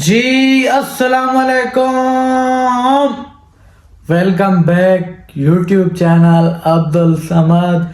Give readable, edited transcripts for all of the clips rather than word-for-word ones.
जी अस्सलाम वालेकुम, welcome back YouTube channel Abdul Samad.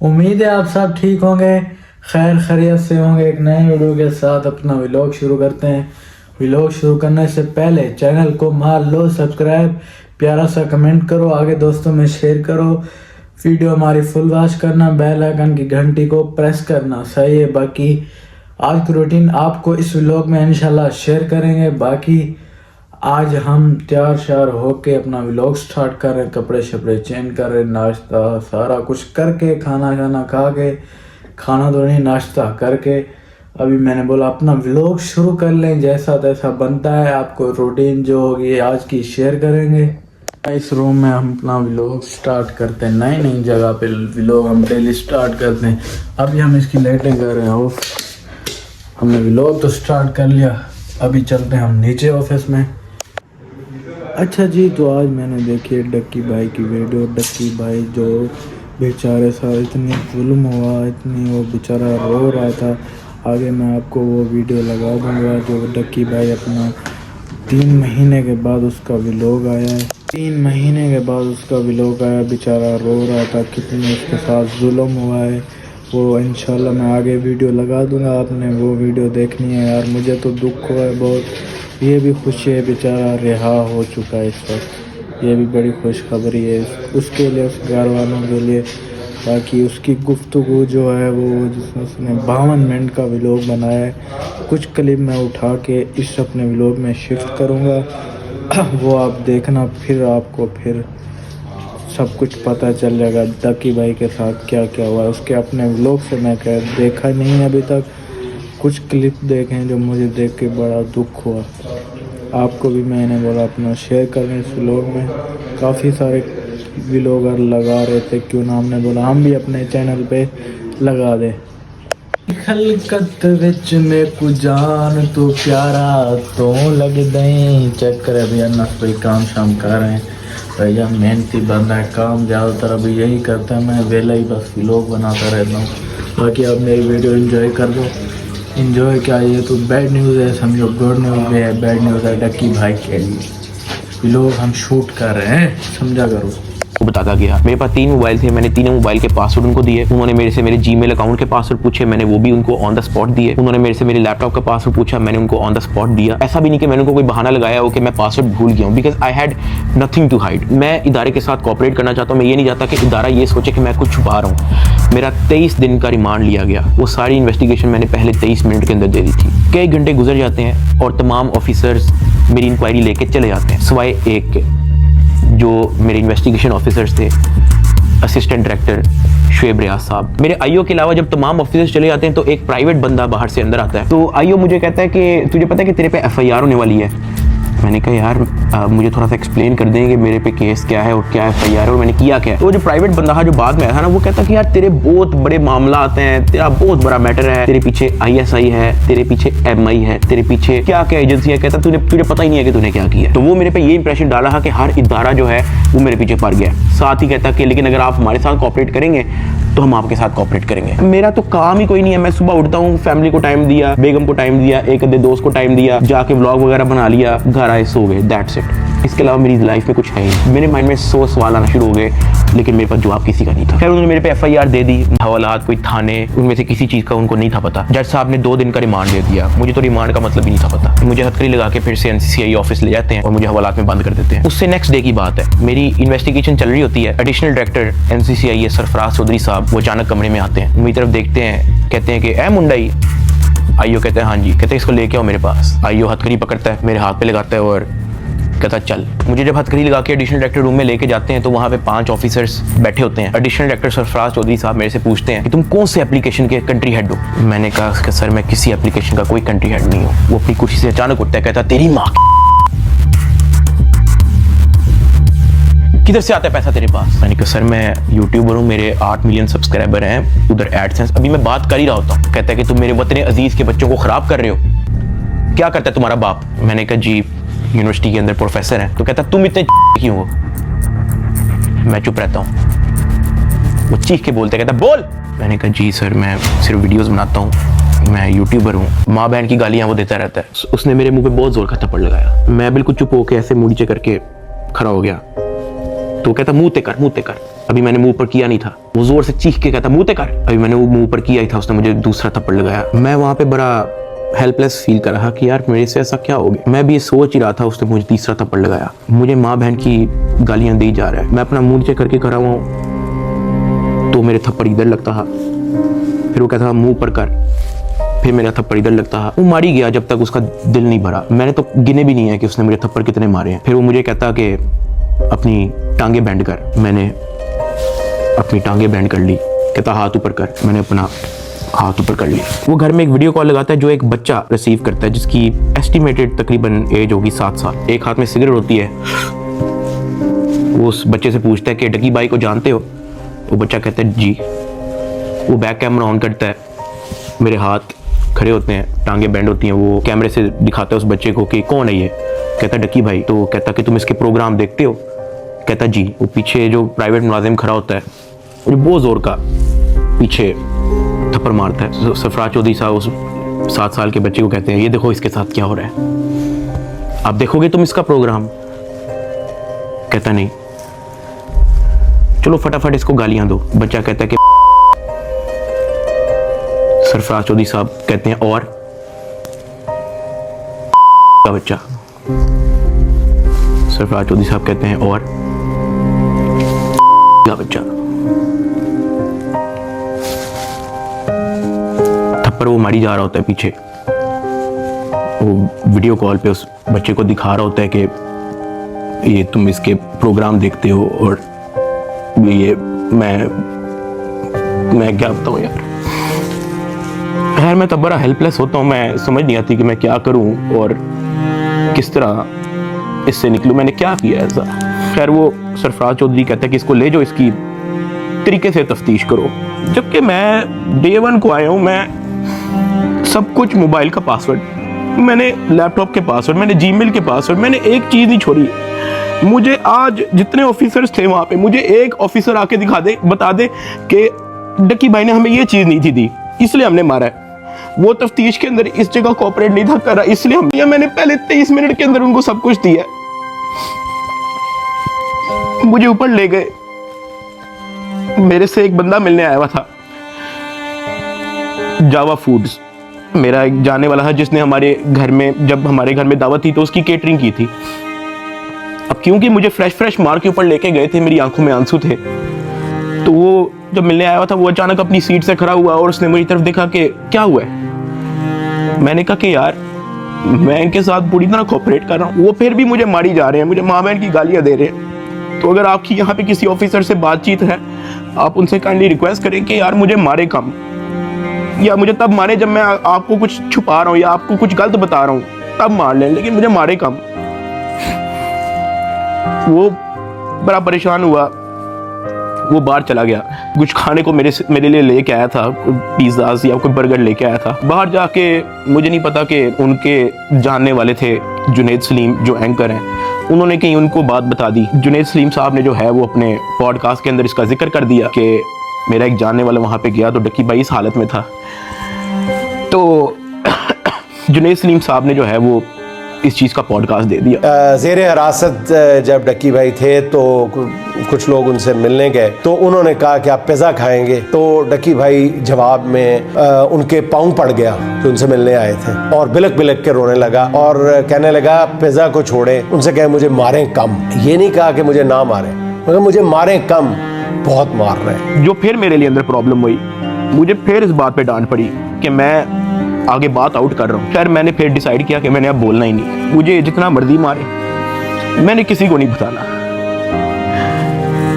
उम्मीद है आप सब ठीक होंगे, खैर खैरियत से होंगे। एक नए वीडियो के साथ अपना व्लॉग शुरू करते हैं। व्लॉग शुरू करने से पहले चैनल को मार लो सब्सक्राइब, प्यारा सा कमेंट करो, आगे दोस्तों में शेयर करो, वीडियो हमारी फुल वॉच करना, बेल आइकन की घंटी को प्रेस करना। सही है। बाकी आज की रूटीन आपको इस व्लॉग में इंशाल्लाह शेयर करेंगे। बाकी आज हम तैयार श्यार होके अपना व्लॉग स्टार्ट कर रहे हैं, कपड़े शपड़े चेंज कर रहे हैं, नाश्ता सारा कुछ करके, खाना खा के, खाना तो नहीं नाश्ता करके अभी मैंने बोला अपना व्लॉग शुरू कर लें। जैसा तैसा बनता है, आपको रूटीन जो होगी आज की शेयर करेंगे। इस रूम में हम अपना व्लॉग स्टार्ट करते हैं, नई नई जगह पे व्लॉग हम डेली स्टार्ट करते हैं। अभी हम इसकी लाइटें कर रहे हैं ऑफ। हमने व्लॉग तो स्टार्ट कर लिया, अभी चलते हैं हम नीचे ऑफिस में। अच्छा जी, तो आज मैंने देखी डक्की भाई की वीडियो। डक्की भाई जो बेचारे सा इतनी जुल्म हुआ, इतनी वो बेचारा रो रहा था। आगे मैं आपको वो वीडियो लगा दूंगा जो डक्की भाई अपना 3 महीने के बाद उसका व्लॉग आया है। 3 महीने के बाद उसका व्लॉग आया, बेचारा रो रहा था, कितनी उसके साथ जुल्म हुआ है। वो इंशाल्लाह मैं आगे वीडियो लगा दूंगा, आपने वो वीडियो देखनी है। यार मुझे तो दुख हुआ है बहुत, ये भी खुशी है बेचारा रिहा हो चुका है इस वक्त, ये भी बड़ी खुशखबरी है उसके लिए, उस घर वालों के लिए। बाकी उसकी गुफ्तगू जो है वो जिसमें उसने 52 मिनट का व्लॉग बनाया है, कुछ क्लिप मैं उठा के इस अपने व्लॉग में शिफ्ट करूँगा, वो आप देखना, फिर आपको फिर सब कुछ पता चल जाएगा डक्की भाई के साथ क्या क्या हुआ है। उसके अपने व्लॉग से मैं देखा नहीं है अभी तक, कुछ क्लिप देखे हैं जो मुझे देख के बड़ा दुख हुआ। आपको भी मैंने बोला अपना शेयर करें इस व्लॉग में। काफ़ी सारे व्लॉगर लगा रहे थे, क्यों ना हमने बोला हम भी अपने चैनल पे लगा दें। खलकत विच में कुजान तो प्यारा तो लग दें चक्कर। अभी अन्ना कोई काम शाम कर रहे हैं, भैया मेहनती बंदा है, काम ज़्यादातर अभी यही करता है। मैं वेला ही बस व्लॉग बनाता रहता हूँ। बाकी आप मेरी वीडियो एंजॉय कर दो। एंजॉय क्या, ये तो बैड न्यूज़ है समझो, गुड न्यूज़ भी है, बैड न्यूज़ है डक्की भाई के लिए। व्लॉग हम शूट कर रहे हैं, समझा करो। वो बताता गया। मेरे पास 3 मोबाइल थे, मैंने तीनों मोबाइल के पासवर्ड उनको दिए। उन्होंने मेरे से मेरे जीमेल अकाउंट के पासवर्ड पूछे, मैंने वो भी उनको ऑन द स्पॉट दिए। उन्होंने मेरे से मेरे लैपटॉप का पासवर्ड पूछा, मैंने उनको ऑन द स्पॉट दिया। ऐसा भी नहीं कि मैंने उनको कोई बहाना लगाया हो कि मैं पासवर्ड भूल गया हूँ, because I had nothing to hide. मैं इदारे के साथ कोऑपरेट करना चाहता हूँ। मैं ये नहीं चाहता कि इदारा ये सोचे कि मैं कुछ छुपा रहा हूँ। मेरा 23 दिन का रिमांड लिया गया, वो सारी इन्वेस्टिगेशन मैंने पहले 23 मिनट के अंदर दे दी थी। कई घंटे गुजर जाते हैं और तमाम ऑफिसर्स मेरी इंक्वायरी लेके चले जाते हैं, सिवाय एक के जो मेरे इन्वेस्टिगेशन ऑफिसर्स थे, असिस्टेंट डायरेक्टर शुएब रियाज साहब। मेरे आईओ के अलावा जब तमाम ऑफिसर्स चले जाते हैं तो एक प्राइवेट बंदा बाहर से अंदर आता है। तो आईओ मुझे कहता है कि तुझे पता है कि तेरे पे एफआईआर होने वाली है। मैंने कहा यार मुझे थोड़ा सा एक्सप्लेन कर दें कि मेरे पे केस क्या है और क्या एफआईआर है और मैंने किया क्या है। तो जो प्राइवेट बंदा जो बाद में आया था ना, वो कहता कि यार तेरे बहुत बड़े मामला आते हैं, तेरा बहुत बड़ा मैटर है, तेरे पीछे आईएसआई है, तेरे पीछे एमआई है, तेरे पीछे क्या क्या एजेंसी है। कहता तुझे पता ही नहीं है कि तूने क्या किया। तो वो मेरे पे ये इंप्रेशन डाला कि हर इदारा जो है वो मेरे पीछे पड़ गया। साथ ही कहता कि लेकिन अगर आप हमारे साथ कोऑपरेट करेंगे तो हम आपके साथ कोऑपरेट करेंगे। मेरा तो काम ही कोई नहीं है। मैं सुबह उठता हूँ, फैमिली को टाइम दिया, बेगम को टाइम दिया, एक आधे दोस्त को टाइम दिया, जाके व्लॉग वगैरह बना लिया, घर आए सो गए, दैट्स इट। इसके अलावा मेरी लाइफ में कुछ है ही। मेरे माइंड में 100 सवाल आना शुरू हो गए, लेकिन मेरे पास जवाब किसी का नहीं था। फिर उन्होंने मेरे पे एफआईआर दे दी, हवालात कोई थाने, उनमें से किसी चीज़ का उनको नहीं था पता। जज साहब ने 2 दिन का रिमांड दे दिया। मुझे तो रिमांड का मतलब ही नहीं था पता। मुझे हथकड़ी लगा के फिर से एनसीसीआई ऑफिस ले जाते हैं और मुझे हवालात में बंद कर देते हैं। उससे नेक्स्ट डे की बात है, मेरी इन्वेस्टिगेशन चल रही होती है। एडिशनल डायरेक्टर एनसीसीआई सरफराज चौधरी साहब वो अचानक कमरे में आते हैं, मेरी तरफ देखते हैं, कहते हैं कि ए मुंडाई। आईओ कहते हैं हाँ जी। कहते हैं इसको लेके आओ मेरे पास। आईओ हथकड़ी पकड़ता है, मेरे हाथ पे लगाता है और कहता चल। मुझे जब हथकड़ी लगा के एडिशनल डायरेक्टर रूम में लेके जाते हैं तो वहाँ पे 5 ऑफिसर्स बैठे होते हैं। एडिशनल डायरेक्टर सरफराज चौधरी साहब मेरे से पूछते हैं कि तुम कौन से एप्लीकेशन के कंट्री हेड हो। मैंने कहा कि सर मैं किसी एप्लीकेशन का कोई कंट्री हेड नहीं हूँ। वो अपनी कुर्सी से अचानक उठता है, कहता तेरी माँ किधर से आता है पैसा तेरे पास। मैंने कहा सर मैं यूट्यूबर हूँ, मेरे 8 मिलियन सब्सक्राइबर हैं, उधर एडसेंस अभी मैं बात कर ही रहा होता हूँ। कहता है कि तुम मेरे वतन अजीज के बच्चों को खराब कर रहे हो, क्या करता है तुम्हारा बाप। मैंने कहा जी यूनिवर्सिटी के अंदर प्रोफेसर है। तो कहता तुम इतने क्यों हो। मैं चुप रहता हूँ। वो चीख के बोलते, कहता बोल। मैंने कहा जी सर मैं सिर्फ वीडियोस बनाता हूँ, मैं यूट्यूबर हूँ, माँ बहन की गालियाँ वो देता रहता है। उसने मेरे मुंह पे बहुत जोर का थप्पड़ लगाया। मैं बिल्कुल चुप होकर ऐसे मुंह नीचे करके खड़ा हो गया। तो कहता मुंह ते कर। अभी मैंने मुंह पर किया नहीं था। वो जोर से चीख के कहता मुंह ते कर। अभी मैंने वो मुंह पर किया ही था, उसने मुझे दूसरा थप्पड़ लगाया। मैं वहाँ पे बड़ा हेल्पलेस फील कर रहा कि यार मेरे से ऐसा क्या हो गया। मैं भी ये सोच ही रहा था, उसने मुझे तीसरा थप्पड़ लगाया। मुझे माँ बहन की गालियाँ दी जा रहा है। मैं अपना मुंह नीचे करके खड़ा हुआ हूँ तो मेरे थप्पड़ इधर लगता है, फिर वो कहता मुंह पर कर, फिर मेरा थप्पड़ इधर लगता है। वो मारी गया जब तक उसका दिल नहीं भरा। मैंने तो गिने भी नहीं है कि उसने मुझे थप्पड़ कितने मारे हैं। फिर वो मुझे कहता कि अपनी टांगे बैंड कर। मैंने अपनी टांगे बैंड कर ली। कहता हाथ ऊपर कर। मैंने अपना हाथ ऊपर कर ली। वो घर में एक वीडियो कॉल लगाता है जो एक बच्चा रिसीव करता है जिसकी एस्टिमेटेड तकरीबन एज होगी 7 साल। एक हाथ में सिगरेट होती है। वो उस बच्चे से पूछता है कि डकी भाई को जानते हो? वो बच्चा कहता है जी। वो बैक कैमरा ऑन करता है, मेरे हाथ खड़े होते हैं, टांगे बैंड होती हैं। वो कैमरे से दिखाता है उस बच्चे को कि कौन है ये। कहता डकी भाई। तो कहता कि तुम इसके प्रोग्राम देखते हो? कहता जी। वो पीछे जो प्राइवेट मुलाजिम खड़ा होता है वो बहुत जोर का पीछे थप्पड़ मारता है। सरफराज चौधरी साहब उस 7 साल के बच्चे को कहते हैं ये देखो इसके साथ क्या हो रहा है, आप देखोगे तुम इसका प्रोग्राम? कहता नहीं। चलो फटाफट इसको गालियां दो। बच्चा कहता है कि सरफराज चौधरी साहब कहते हैं और का बच्चा। सरफराज चौधरी साहब कहते हैं और का बच्चा। थप्पड़ वो मारी जा रहा होता है पीछे। वो वीडियो कॉल पे उस बच्चे को दिखा रहा होता है कि ये तुम इसके प्रोग्राम देखते हो और ये मैं क्या बताऊं यार। खैर मैं तब बड़ा हेल्पलेस होता हूँ। मैं समझ नहीं आती कि मैं क्या करूं और किस तरह इससे निकलूं। मैंने क्या किया ऐसा? खैर वो सरफराज चौधरी कहता है कि इसको ले जाओ, इसकी तरीके से तफ्तीश करो। जबकि मैं डे 1 को आया हूँ। मैं सब कुछ, मोबाइल का पासवर्ड, मैंने लैपटॉप के पासवर्ड, मैंने जीमेल के पासवर्ड, मैंने एक चीज़ नहीं छोड़ी। मुझे आज जितने ऑफिसर्स थे वहाँ पे, मुझे एक ऑफिसर आके बता दे कि डकी भाई ने हमें ये चीज़ नहीं थी दी इसलिए हमने मारा है। वो तफ्तीश के अंदर इस जगह कोऑपरेट नहीं था कर रहा इसलिए मैंने पहले 23 मिनट के अंदर उनको सब कुछ दिया। मुझे ऊपर ले गए। मेरे से एक बंदा मिलने आया हुआ था, जावा फूड्स, मेरा एक जानने वाला था जिसने हमारे घर में, जब हमारे घर में दावत थी तो उसकी केटरिंग की थी। अब क्योंकि मुझे फ्रेश मार के ऊपर लेके गए थे, मेरी आंखों में आंसू थे, तो वो जब मिलने आया हुआ था वो अचानक अपनी सीट से खड़ा हुआ और उसने मेरी तरफ देखा कि क्या हुआ है। मैंने कहा कि यार मैं इनके साथ पूरी तरह कोऑपरेट कर रहा हूँ, वो फिर भी मुझे मारी जा रहे हैं, मुझे माँ बहन की गालियाँ दे रहे हैं। तो अगर आपकी यहाँ पे किसी ऑफिसर से बातचीत है, आप उनसे काइंडली रिक्वेस्ट करें कि यार मुझे मारे कम, या मुझे तब मारे जब मैं आपको कुछ छुपा रहा हूँ या आपको कुछ गलत बता रहा हूँ, तब मार लें, लेकिन मुझे मारे कम। वो बड़ा परेशान हुआ, वो बाहर चला गया। कुछ खाने को मेरे लिए लेके आया था, पिज़्ज़ा या कोई बर्गर लेके आया था। बाहर जाके मुझे नहीं पता कि उनके जानने वाले थे जुनैद सलीम जो एंकर हैं, उन्होंने कहीं उनको बात बता दी। जुनैद सलीम साहब ने जो है वो अपने पॉडकास्ट के अंदर इसका जिक्र कर दिया कि मेरा एक जानने वाला वहाँ पे गया तो डकी भाई इस हालत में था। तो जुनैद सलीम साहब ने जो है वो इस चीज़ का पॉडकास्ट दे दिया। ज़ेर हिरासत जब डक्की भाई थे तो कुछ लोग उनसे मिलने गए तो उन्होंने कहा कि आप पिज़्ज़ा खाएंगे, तो डक्की भाई जवाब में उनके पाँव पड़ गया जो उनसे मिलने आए थे और बिलक के रोने लगा और कहने लगा पिज़्ज़ा को छोड़े, उनसे कहे मुझे मारें कम। ये नहीं कहा कि मुझे ना मारें, मगर मुझे मारें कम, बहुत मार रहे हैं। जो फिर मेरे लिए अंदर प्रॉब्लम हुई, मुझे फिर इस बात पे डांट पड़ी कि मैं आगे बात आउट कर रहा हूँ। फिर मैंने फिर डिसाइड किया कि मैंने अब बोलना ही नहीं, मुझे जितना मर्जी मारे, मैंने किसी को नहीं बताना।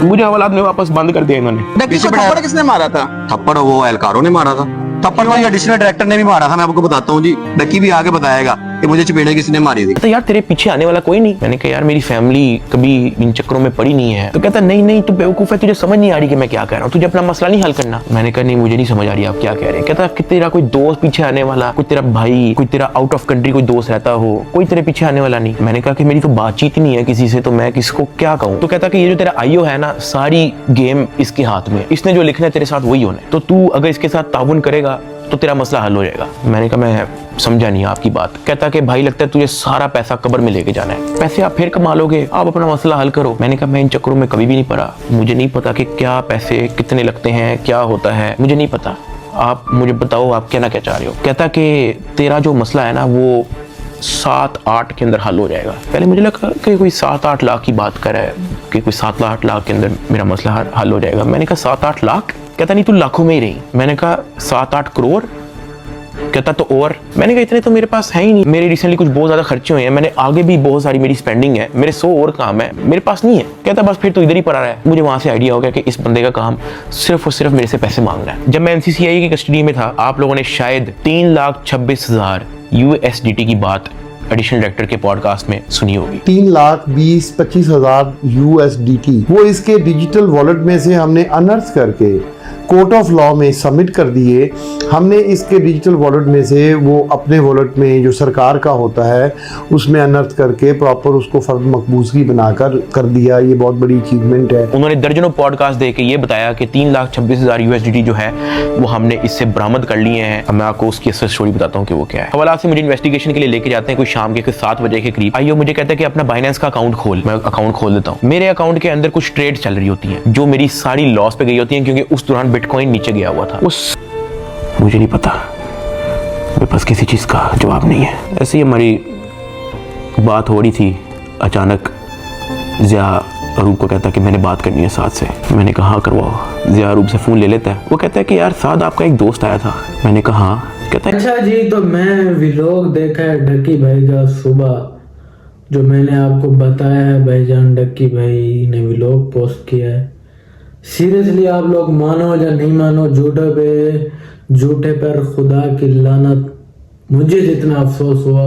मुझे हवालात में वापस बंद कर दिया इन्होंने। थप्पड़ किसने मारा था? थप्पड़ वो एहलकारों ने मारा था। थप्पड़ वाली एडिशनल डायरेक्टर ने भी मारा था, मैं आपको बताता हूँ जी। डक्की भी आगे बताएगा कि मुझे चपेड़े किसने मारी थी। तो यार तेरे पीछे आने वाला कोई नहीं। मैंने कहा यार मेरी फैमिली कभी इन चक्करों में पड़ी नहीं है। तो कहता नहीं तू बेवकूफ है, तुझे समझ नहीं आ रही कि मैं क्या कह रहा हूँ, तुझे अपना मसला नहीं हल करना। मैंने कहा नहीं मुझे नहीं समझ आ रही आप क्या कह रहे हैं। कहता कि तेरा कोई दोस्त पीछे आने वाला, कोई तेरा भाई, कोई तेरा आउट ऑफ कंट्री कोई दोस्त रहता हो, कोई तेरे पीछे आने वाला नहीं। मैंने कहा कि मेरी तो बातचीत ही नहीं है किसी से, तो मैं किसको क्या कहूँ। तो कहता कि ये जो तेरा आईओ है ना, सारी गेम इसके हाथ में, इसने जो लिखना है तेरे साथ वही होना है, तो तू अगर इसके साथ ताउन करेगा तो तेरा मसला हल हो जाएगा। मैंने कहा मैं समझा नहीं आपकी बात। कहता कि भाई लगता है तुझे सारा पैसा कब्र में लेके जाना है, पैसे आप फिर कमा लोगे, आप अपना मसला हल करो। मैंने कहा मैं इन चक्करों में कभी भी नहीं पड़ा, मुझे नहीं पता कि क्या पैसे कितने लगते हैं, क्या होता है, मुझे नहीं पता, आप मुझे बताओ आप कहना क्या चाह रहे हो। कहता कि तेरा जो मसला है ना वो 7-8 के अंदर हल हो जाएगा। पहले मुझे लगा कि कोई 7-8 लाख की बात कर रहा है कि कोई 7-8 लाख के अंदर मेरा मसला हल हो जाएगा। मैंने कहा 7-8 लाख? कहता नहीं तू लाखों में ही रही। मैंने कहा 7-8 करोड़? कहता तो और। मैंने कहा इतने तो मेरे पास है ही नहीं, मेरे रिसेंटली कुछ बहुत ज्यादा खर्चे हुए हैं, मैंने आगे भी बहुत सारी मेरी स्पेंडिंग है, मेरे 100 और काम है, मेरे पास नहीं है। कहता बस फिर तो इधर ही पड़ा रहा है। मुझे वहां से आइडिया हो गया कि इस बंदे का काम सिर्फ और सिर्फ मेरे से पैसे मांगना है। जब मैं NCCI की कस्टडी में था, आप लोगों ने शायद 3,26,000 USDT की बात एडिशनल डायरेक्टर के पॉडकास्ट में सुनी होगी। 3,20,25,000 USDT वो इसके डिजिटल वॉलेट में से हमने अनर्थ करके कोर्ट ऑफ लॉ में सबमिट कर दिए। हमने इसके डिजिटल वॉलेट में से वो अपने वॉलेट में जो सरकार का होता है उसमें अनर्थ करके प्रॉपर उसको फर्द मकबूजगी बनाकर कर दिया। ये बहुत बड़ी अचीवमेंट है। उन्होंने दर्जनों पॉडकास्ट देके ये बताया कि 3,26,000 USDT जो है वो हमने इससे बरामद कर लिए हैं। अब मैं आपको उसकी असल स्टोरी बताता हूँ कि वो क्या है। हवाला से मुझे इन्वेस्टिगेशन के लिए लेके जाते हैं, कोई शाम के 7 बजे के करीब। आइयो मुझे कहता है कि अपना बाइनेंस का अकाउंट खोल। मैं अकाउंट खोल देता हूँ। मेरे अकाउंट के अंदर कुछ ट्रेड चल रही होती है जो मेरी सारी लॉस पे गई होती है, क्योंकि उस दौरान बिटकॉइन नीचे गया हुआ था। मुझे नहीं पता, मेरे पास किसी चीज का जवाब नहीं है। ऐसे ही हमारी बात हो रही थी, अचानक ज़िया अरूब को कहता कि मैंने बात करनी है साद से। मैंने कहा हाँ करवाओ। ज़िया अरूब से फ़ोन ले लेता है। वो कहता है कि यार साद आपका एक दोस्त आया था। मैंने कहा हाँ। कहता है अच्छा जी, तो मैं व्लॉग देखा है डक्की भाई का सुबह, जो मैंने आपको बताया है भाईजान डक्की भाई ने व्लॉग पोस्ट किया है। सीरियसली आप लोग मानो या नहीं मानो, झूठे पर खुदा की लानत, मुझे जितना अफसोस हुआ